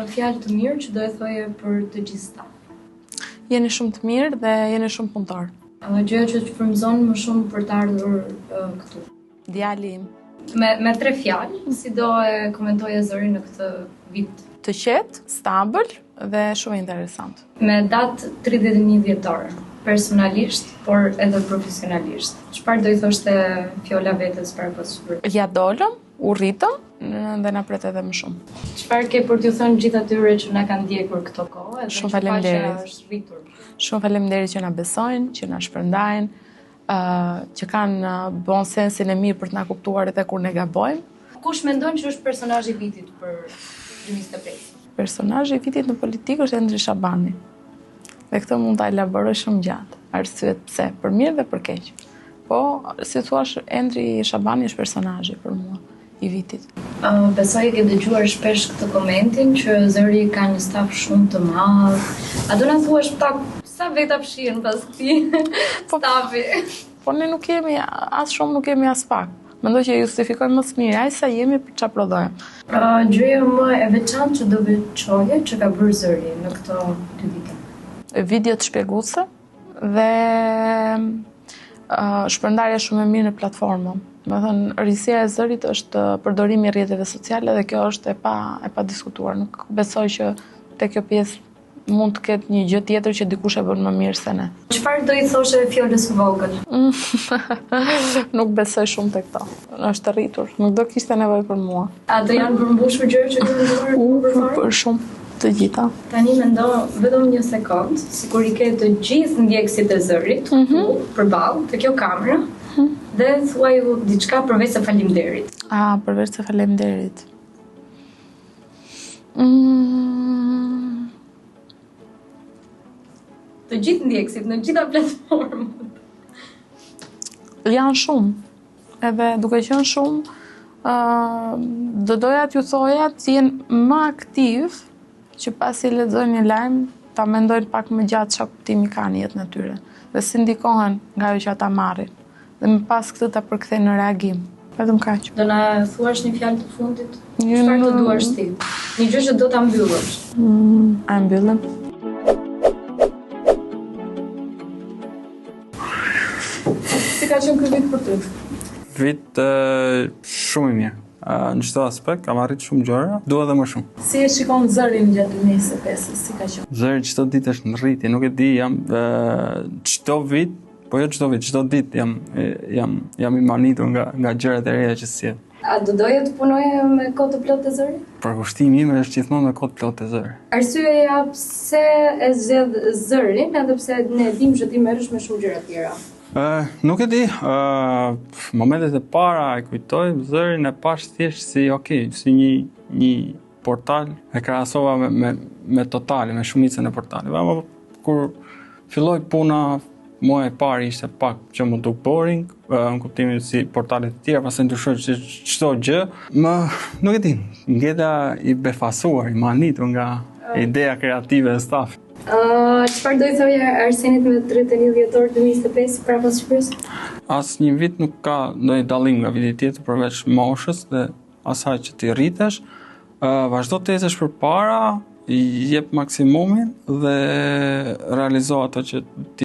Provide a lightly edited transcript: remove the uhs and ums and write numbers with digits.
fjalë të mirë që do e thoje për të gjithë staf? Jeni shumë të mirë dhe jeni shumë punëtor. Gjëja që të frymëzon më shumë për të ardhur këtu? Djali im. Me 3 fjalë, si do e komentoje Zërin në këtë vit? Të qetë, stabil dhe shumë interesant. Me datë 31 dhjetor, personalisht, por edhe profesionalisht. Çfarë do i thoshte fjolla vetes para pasur? Ja dolëm, u rritëm dhe na pret edhe më shumë. Çfarë ke për t'ju thënë gjithë atyre që na kanë ndjekur këto kohë? Shumë faleminderit. Shumë faleminderit që na besojnë, që na shpërndajnë, që kanë bon sensin e mirë për të na kuptuar edhe kur ne gabojmë. Kush mendon që është personazhi i vitit për 2025? Personazhi i vitit në politikë është Endri Shabani. Dhe këtë mund ta elaboroj shumë gjatë. Arsyet pse, për mirë dhe për keq. Po, si thua, Endri Shabani është personazhi për mua i vitit. Besoj ke dëgjuar shpesh këtë komentin që Zëri ka një staf shumë të madh. A do na thuash pak sa veta fshihen pas këtij stafi? Po ne nuk jemi as shumë, nuk jemi as pak. Mendoj që justifikojmë më së miri aq sa jemi për çfarë prodhojmë. Gjëja më e veçantë që do veçoje që ka bërë Zëri në këto 2 vite. Video të shpjeguese dhe shpërndarja shumë e mirë në platformën. Do të thënë, risia e Zërit është përdorimi i rrjeteve sociale dhe kjo është e pa diskutuar. Nuk besoj që te kjo pjesë mund të ketë një gjë tjetër që dikush e bën më mirë se ne. Çfarë do i thoshe fjalës së vogël? Nuk besoj shumë te këto. Është rritur, nuk do kishte nevojë për mua. A do janë përmbushur gjëra që do për shumë të gjitha. Tani mendo vetëm një sekond, sikur i ke të gjithë ndjekësit e Zërit këtu përballë te kjo kamera. Dhe thuaj diçka përveç se faleminderit. Përveç se faleminderit. Të gjithë ndjekësit në gjitha platformat. Janë shumë. Edhe duke qenë shumë, do doja t'ju thoja të jenë më aktiv që pasi lexojnë një lajm, ta mendojnë pak më gjatë çfarë kuptimi ka në jetën e tyre. Dhe si ndikohen nga ajo që ata marrin. Dhe më pas këtë ta përkthejnë në reagim. Vetëm kaq. Do na thuash një fjalë të fundit? Çfarë të duash ti? Një gjë që do ta mbyllësh. A mbyllëm? Si ka qenë ky vit për ty? Vit shumë i mirë. Në çdo aspekt kam arrit shumë gjëra, dua edhe më shumë. Si e shikon Zërin gjatë 2025-s? Si ka qenë? Zëri çdo ditë është në rritje, nuk e di, jam çdo vit. Po jo çdo vit, çdo ditë jam i manitur nga gjërat e reja që sjell. A do doje të punoje me kohë të plotë të Zërit? Përkushtimi im është gjithmonë me kohë të plotë të Zërit. Arsyeja pse e zgjedh Zërin, edhe pse ne dimë që ti merresh me shumë gjëra tjera. Nuk e di, momentet e para e kujtoj, Zërin e pash thjesht si një portal, e krahasova me Totali, me shumicën e portaleve. Ama kur filloi puna, muaj e parë ishte pak që më duk boring, në kuptimin si portalet e tjera, pastaj ndryshoi çdo gjë. Nuk e di, ngeta i befasuar, i manitur nga ideja kreative e stafit. Çfarë do i thoje Arsenit me 31 dhjetor 2025 para pasqyrës? Asnjë vit nuk ka ndonjë dallim nga viti tjetër përveç moshës dhe asaj që ti rritesh. Vazhdo të ecësh përpara, jep maksimumin dhe realizo ato që ti